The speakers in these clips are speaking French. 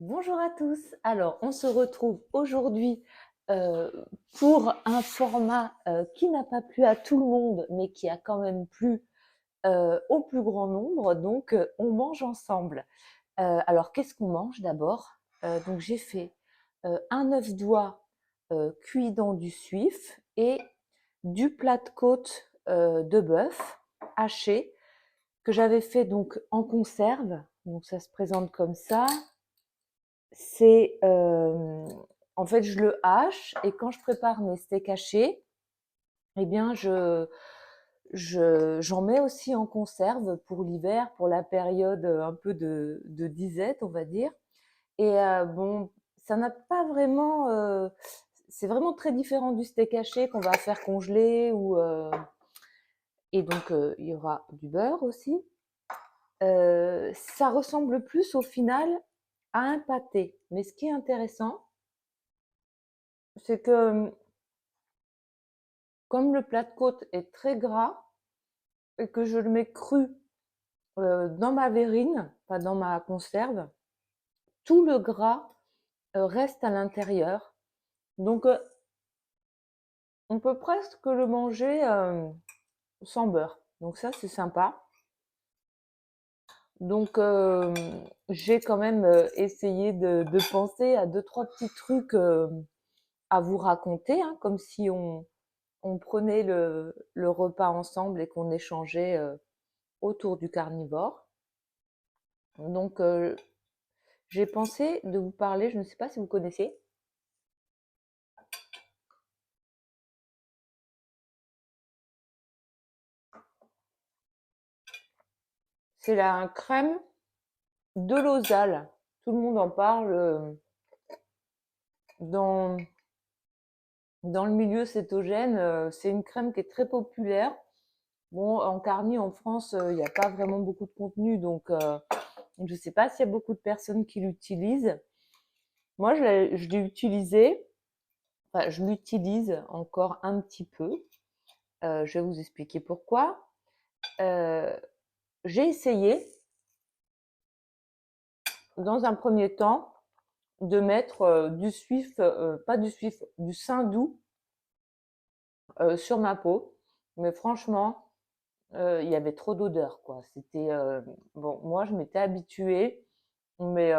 Bonjour à tous. Alors, on se retrouve aujourd'hui euh, pour un format qui n'a pas plu à tout le monde, mais qui a quand même plu au plus grand nombre. Donc, on mange ensemble. Alors, qu'est-ce qu'on mange d'abord? Donc, j'ai fait un œuf d'oie cuit dans du suif et du plat de côte de bœuf haché que j'avais fait donc en conserve. Donc, ça se présente comme ça. C'est en fait, je le hache et quand je prépare mes steaks hachés, eh bien, j'en mets aussi en conserve pour l'hiver, pour la période un peu de disette, on va dire. Et bon, ça n'a pas vraiment. C'est vraiment très différent du steak haché qu'on va faire congeler et donc il y aura du beurre aussi. Ça ressemble plus au final à un pâté. Mais ce qui est intéressant, c'est que comme le plat de côte est très gras et que je le mets cru dans ma verrine, pas dans ma conserve, tout le gras reste à l'intérieur. Donc on peut presque le manger sans beurre. Donc ça c'est sympa. Donc j'ai quand même essayé de penser à deux trois petits trucs à vous raconter, hein, comme si on prenait le repas ensemble et qu'on échangeait autour du carnivore. Donc, j'ai pensé de vous parler, je ne sais pas si vous connaissez, c'est la crème de Lausanne. Tout le monde en parle dans, dans le milieu cétogène. C'est une crème qui est très populaire. Bon, en carni, en France, il n'y a pas vraiment beaucoup de contenu, donc je ne sais pas s'il y a beaucoup de personnes qui l'utilisent. Moi, je l'ai utilisé, enfin, je l'utilise encore un petit peu. Je vais vous expliquer pourquoi. Euh, j'ai essayé, dans un premier temps, de mettre du suif, pas du suif, du saindoux sur ma peau. Mais franchement, il y avait trop d'odeur, quoi. C'était bon, moi je m'étais habituée, mais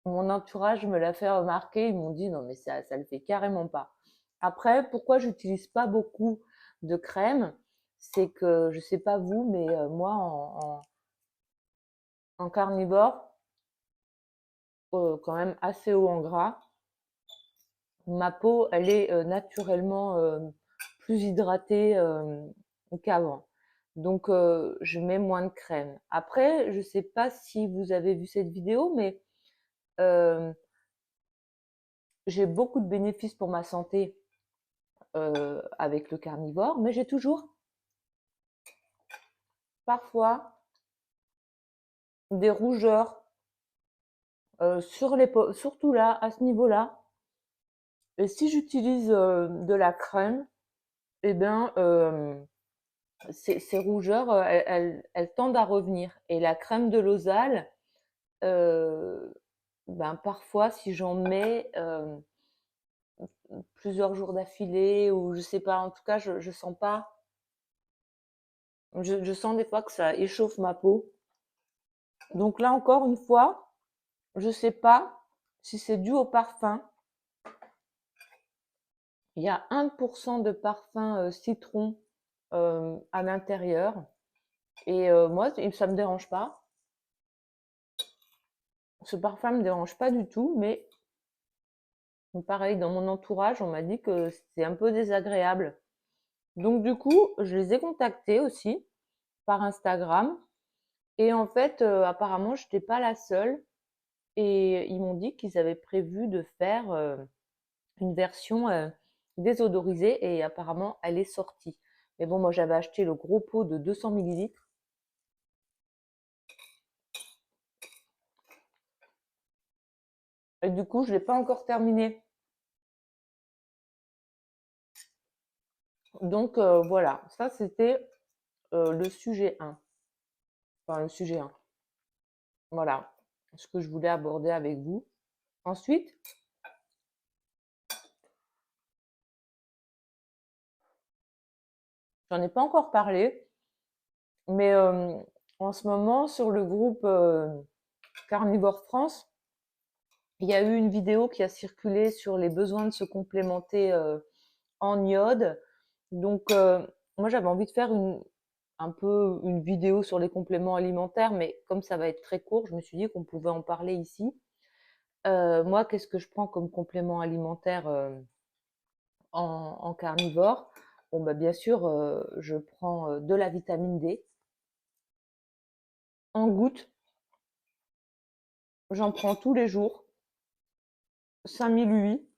mon entourage me l'a fait remarquer. Ils m'ont dit non, mais ça le fait carrément pas. Après, pourquoi j'utilise pas beaucoup de crème, c'est que je sais pas vous, mais moi en carnivore, quand même assez haut en gras. Ma peau, elle est naturellement plus hydratée qu'avant. Donc, je mets moins de crème. Après, je ne sais pas si vous avez vu cette vidéo, mais euh, j'ai beaucoup de bénéfices pour ma santé avec le carnivore, mais j'ai toujours parfois des rougeurs sur les peaux, surtout là, à ce niveau-là. Et si j'utilise de la crème, eh bien, ces rougeurs, elles tendent à revenir. Et la crème de Lausanne, euh, ben parfois, si j'en mets plusieurs jours d'affilée, ou je sais pas, en tout cas, je sens pas, je sens des fois que ça échauffe ma peau. Donc là encore une fois, je sais pas si c'est dû au parfum. Il y a 1% de parfum citron à l'intérieur. Et moi, ça me dérange pas. Ce parfum me dérange pas du tout, mais pareil, dans mon entourage, on m'a dit que c'est un peu désagréable. Donc du coup, je les ai contactés aussi par Instagram. Et en fait, apparemment, je n'étais pas la seule. Et ils m'ont dit qu'ils avaient prévu de faire une version désodorisée. Et apparemment, elle est sortie. Mais bon, moi, j'avais acheté le gros pot de 200 millilitres. Et du coup, je ne l'ai pas encore terminé. Donc voilà, ça c'était le sujet 1. Enfin, le sujet 1. Voilà. ce que je voulais aborder avec vous. Ensuite, j'en ai pas encore parlé, mais en ce moment, sur le groupe Carnivore France, il y a eu une vidéo qui a circulé sur les besoins de se complémenter en iode. Donc, moi, j'avais envie de faire un peu une vidéo sur les compléments alimentaires, mais comme ça va être très court, je me suis dit qu'on pouvait en parler ici. Moi, qu'est-ce que je prends comme complément alimentaire en carnivore? Bon, bah, bien sûr, je prends de la vitamine D en gouttes. J'en prends tous les jours, 5000 UI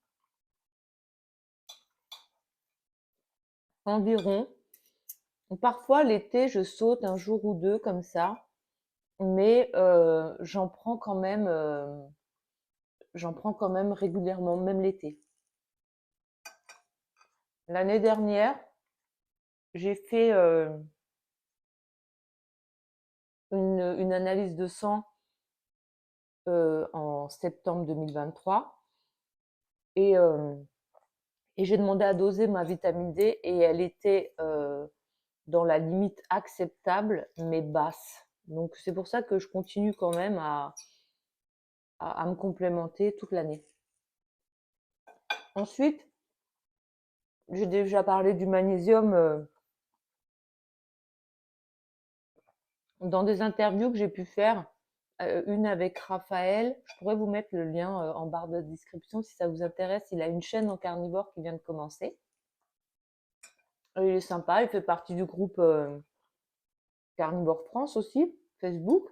environ. Parfois, l'été, je saute un jour ou deux comme ça, mais j'en prends quand même régulièrement, même l'été. L'année dernière, j'ai fait une analyse de sang en septembre 2023 et, euh, et j'ai demandé à doser ma vitamine D et elle était dans la limite acceptable mais basse. Donc c'est pour ça que je continue quand même à me complémenter toute l'année. Ensuite, j'ai déjà parlé du magnésium dans des interviews que j'ai pu faire, une avec Raphaël. Je pourrais vous mettre le lien en barre de description si ça vous intéresse. Il a une chaîne en carnivore qui vient de commencer. Il est sympa, il fait partie du groupe Carnivore France aussi, Facebook.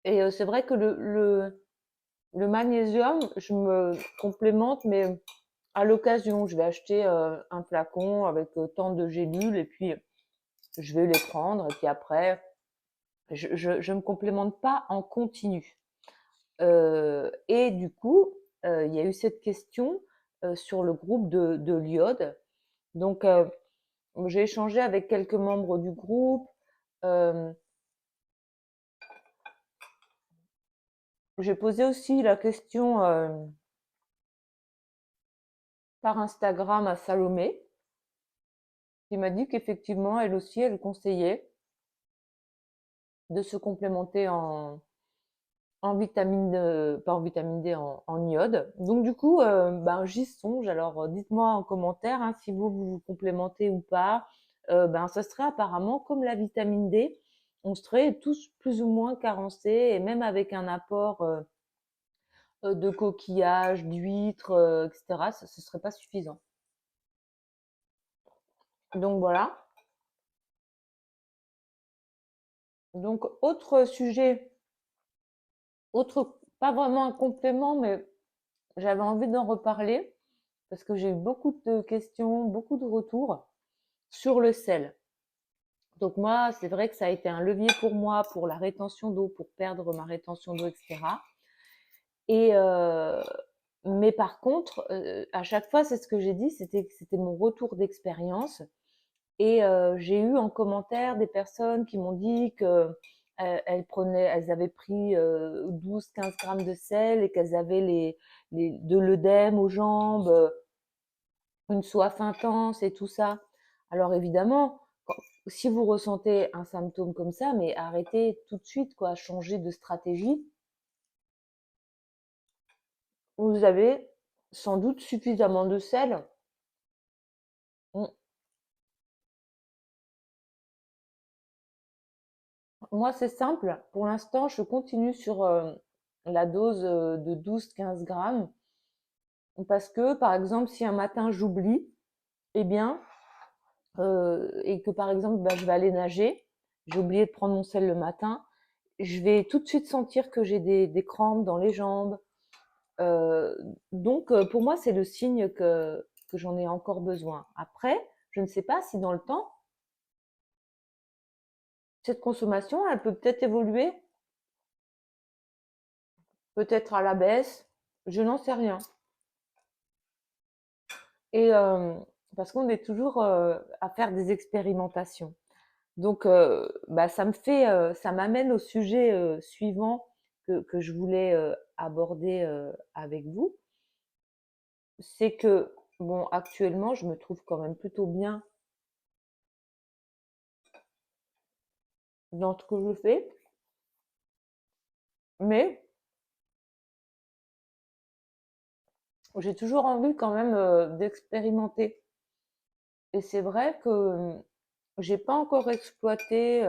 Et c'est vrai que le magnésium, je me complémente, mais à l'occasion, je vais acheter un flacon avec tant de gélules et puis je vais les prendre. Et puis après, je me complémente pas en continu. Et du coup, il y a eu cette question sur le groupe de l'iode. Donc, j'ai échangé avec quelques membres du groupe. Euh, j'ai posé aussi la question par Instagram à Salomé, qui m'a dit qu'effectivement, elle aussi, elle conseillait de se complémenter en vitamine, pas en vitamine D, en iode. Donc du coup, ben, j'y songe. Alors dites-moi en commentaire hein, si vous vous complémentez ou pas. Ben, ça serait apparemment comme la vitamine D. On serait tous plus ou moins carencés et même avec un apport de coquillages, d'huîtres, etc., ce serait pas suffisant. Donc voilà. Donc autre sujet, pas vraiment un complément, mais j'avais envie d'en reparler parce que j'ai eu beaucoup de questions, beaucoup de retours sur le sel. Donc moi, c'est vrai que ça a été un levier pour moi pour la rétention d'eau, pour perdre ma rétention d'eau, etc. Et mais par contre, à chaque fois, c'est ce que j'ai dit, c'était mon retour d'expérience. Et j'ai eu en commentaire des personnes qui m'ont dit que elles avaient pris 12-15 grammes de sel et qu'elles avaient de l'œdème aux jambes, une soif intense et tout ça. Alors évidemment, si vous ressentez un symptôme comme ça, mais arrêtez tout de suite, quoi, changez de stratégie. Vous avez sans doute suffisamment de sel. Mm. Moi, c'est simple. Pour l'instant, je continue sur la dose de 12-15 grammes parce que, par exemple, si un matin j'oublie, eh bien, et que par exemple, bah, je vais aller nager, j'ai oublié de prendre mon sel le matin, je vais tout de suite sentir que j'ai des crampes dans les jambes. Euh, donc, pour moi, c'est le signe que j'en ai encore besoin. Après, je ne sais pas si dans le temps, cette consommation, elle peut peut-être évoluer, peut-être à la baisse, je n'en sais rien. Et parce qu'on est toujours à faire des expérimentations. Donc, bah, ça m'amène au sujet suivant que je voulais aborder avec vous. C'est que, bon, actuellement, je me trouve quand même plutôt bien dans ce que je fais, mais j'ai toujours envie quand même d'expérimenter. Et c'est vrai que j'ai pas encore exploité,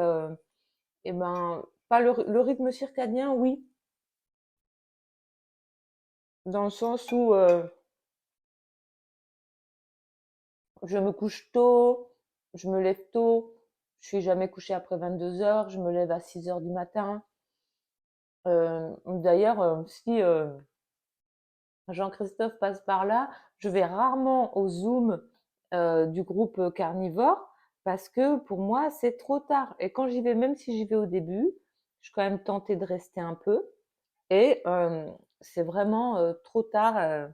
eh ben, pas le rythme circadien, oui, dans le sens où je me couche tôt, je me lève tôt, je suis jamais couchée après 22 heures, je me lève à 6 heures du matin. D'ailleurs, si Jean-Christophe passe par là, je vais rarement au Zoom du groupe carnivore parce que pour moi, c'est trop tard. Et quand j'y vais, même si j'y vais au début, je suis quand même tentée de rester un peu. Et c'est vraiment trop tard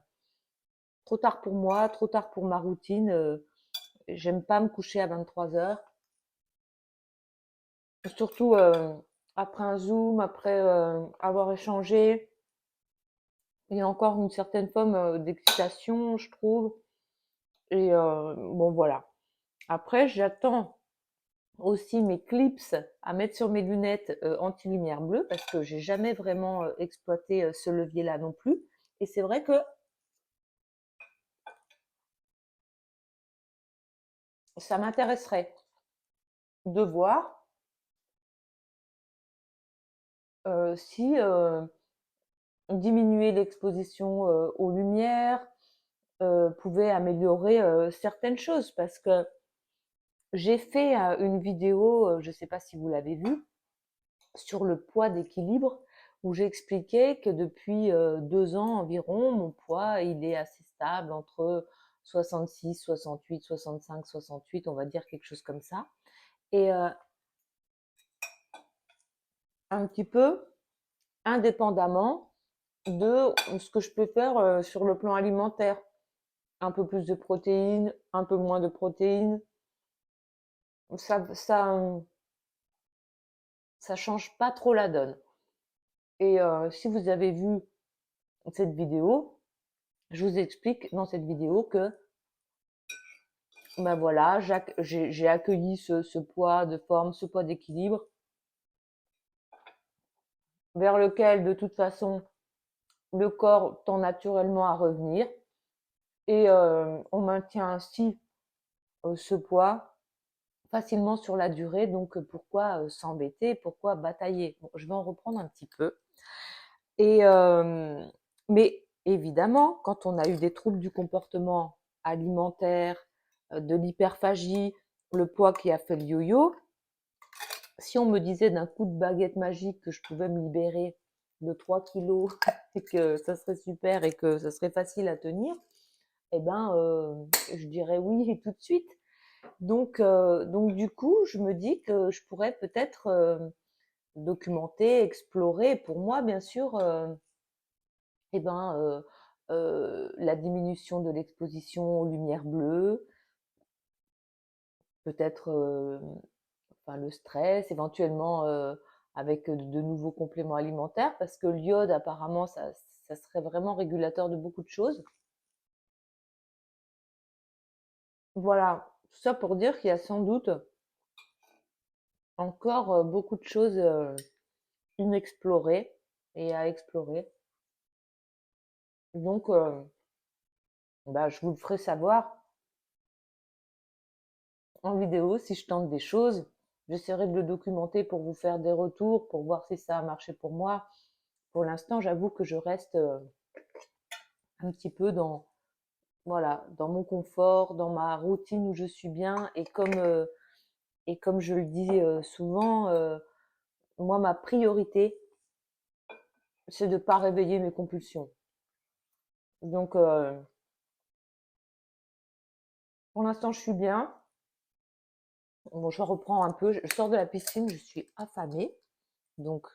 pour moi, trop tard pour ma routine. J'aime pas me coucher à 23 heures. Surtout après un Zoom, après avoir échangé, il y a encore une certaine forme d'excitation, je trouve. Et bon, voilà. Après, j'attends aussi mes clips à mettre sur mes lunettes anti-lumière bleue parce que j'ai jamais vraiment exploité ce levier-là non plus. Et c'est vrai que ça m'intéresserait de voir si diminuer l'exposition aux lumières pouvait améliorer certaines choses parce que j'ai fait une vidéo, je ne sais pas si vous l'avez vue, sur le poids d'équilibre où j'expliquais que depuis 2 ans environ, mon poids il est assez stable entre 66, 68, 65, 68, on va dire quelque chose comme ça. Et un petit peu indépendamment de ce que je peux faire sur le plan alimentaire. Un peu plus de protéines, un peu moins de protéines. Ça change pas trop la donne. Et si vous avez vu cette vidéo, je vous explique dans cette vidéo que ben voilà, j'ai accueilli ce poids de forme, ce poids d'équilibre, vers lequel de toute façon le corps tend naturellement à revenir. Et on maintient ainsi ce poids facilement sur la durée. Donc pourquoi s'embêter, pourquoi batailler? Bon, je vais en reprendre un petit peu. Et mais évidemment, quand on a eu des troubles du comportement alimentaire, de l'hyperphagie, le poids qui a fait le yo-yo, si on me disait d'un coup de baguette magique que je pouvais me libérer de 3 kilos et que ça serait super et que ça serait facile à tenir, eh ben, je dirais oui tout de suite. Donc du coup, je me dis que je pourrais peut-être documenter, explorer. Pour moi, bien sûr, eh ben, la diminution de l'exposition aux lumières bleues, peut-être enfin, le stress, éventuellement avec de nouveaux compléments alimentaires, parce que l'iode, apparemment, ça serait vraiment régulateur de beaucoup de choses. Voilà, tout ça pour dire qu'il y a sans doute encore beaucoup de choses inexplorées et à explorer. Donc, bah, je vous le ferai savoir en vidéo si je tente des choses. J'essaierai de le documenter pour vous faire des retours, pour voir si ça a marché pour moi. Pour l'instant, j'avoue que je reste un petit peu dans, voilà, dans mon confort, dans ma routine où je suis bien. Et comme je le dis souvent, moi, ma priorité, c'est de ne pas réveiller mes compulsions. Donc, pour l'instant, je suis bien. Bon, je reprends un peu. Je sors de la piscine, je suis affamée. Donc,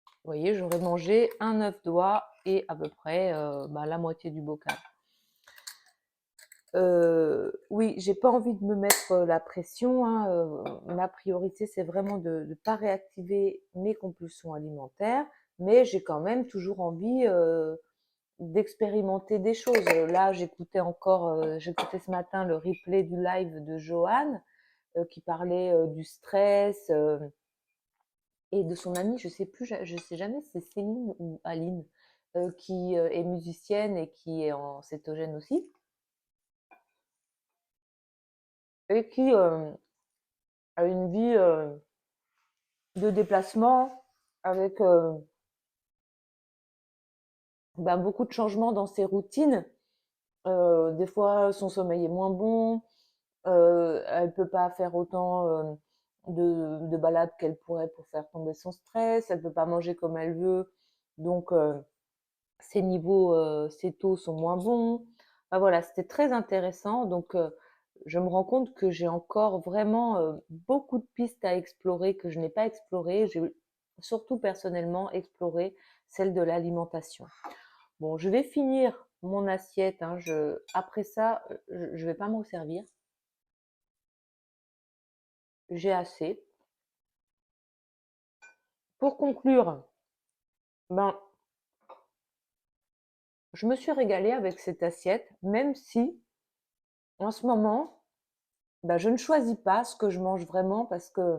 vous voyez, j'aurais mangé un œuf d'oie et à peu près bah, la moitié du bocal. Oui, j'ai pas envie de me mettre la pression, hein, ma priorité, c'est vraiment de ne pas réactiver mes compulsions alimentaires, mais j'ai quand même toujours envie d'expérimenter des choses. Là, j'écoutais ce matin le replay du live de Johan qui parlait du stress et de son amie, je sais plus, je sais jamais si c'est Céline ou Aline, qui est musicienne et qui est en cétogène aussi, et qui a une vie de déplacement avec ben, beaucoup de changements dans ses routines. Des fois, son sommeil est moins bon, elle peut pas faire autant de balades qu'elle pourrait pour faire tomber son stress, elle peut pas manger comme elle veut, donc ses niveaux cétaux sont moins bons. Enfin, voilà, c'était très intéressant. Donc, je me rends compte que j'ai encore vraiment beaucoup de pistes à explorer que je n'ai pas explorées. J'ai surtout personnellement exploré celle de l'alimentation. Bon, je vais finir mon assiette, hein. Après ça, je vais pas m'en servir. J'ai assez. Pour conclure, ben, je me suis régalée avec cette assiette, même si en ce moment, ben, je ne choisis pas ce que je mange vraiment parce que,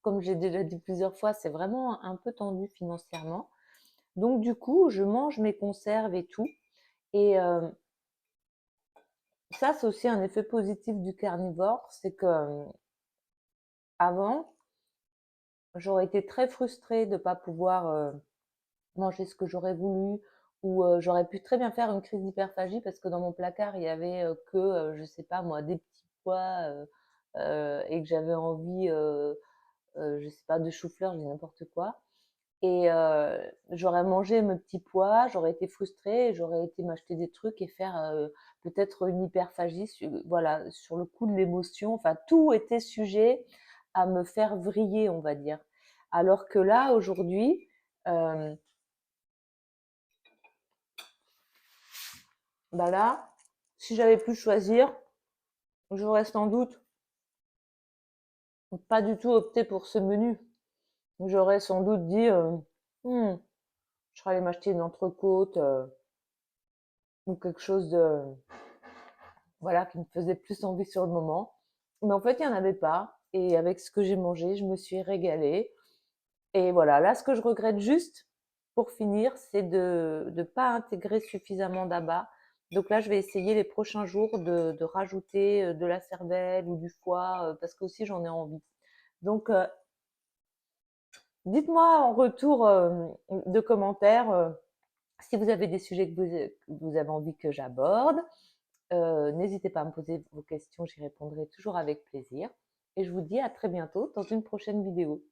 comme j'ai déjà dit plusieurs fois, c'est vraiment un peu tendu financièrement. Donc du coup, je mange mes conserves et tout. Et ça, c'est aussi un effet positif du carnivore, c'est que avant, j'aurais été très frustrée de ne pas pouvoir manger ce que j'aurais voulu, ou j'aurais pu très bien faire une crise d'hyperphagie parce que dans mon placard, il y avait que, je sais pas moi, des petits pois et que j'avais envie, je sais pas, de chou-fleur, je dis n'importe quoi. Et j'aurais mangé mes petits pois, j'aurais été frustrée, et j'aurais été m'acheter des trucs et faire peut-être une hyperphagie, voilà, sur le coup de l'émotion. Enfin, tout était sujet à me faire vriller, on va dire. Alors que là, aujourd'hui, euh, bah là, si j'avais pu choisir, j'aurais sans doute pas du tout opté pour ce menu. J'aurais sans doute dit, Hmm, je serais allée m'acheter une entrecôte ou quelque chose de, voilà, qui me faisait plus envie sur le moment. Mais en fait, il n'y en avait pas. Et avec ce que j'ai mangé, je me suis régalée. Et voilà, là, ce que je regrette juste, pour finir, c'est de ne pas intégrer suffisamment d'abats. Donc là, je vais essayer les prochains jours de rajouter de la cervelle ou du foie, parce que aussi j'en ai envie. Donc, dites-moi en retour de commentaires si vous avez des sujets que vous avez envie que j'aborde. N'hésitez pas à me poser vos questions, j'y répondrai toujours avec plaisir. Et je vous dis à très bientôt dans une prochaine vidéo.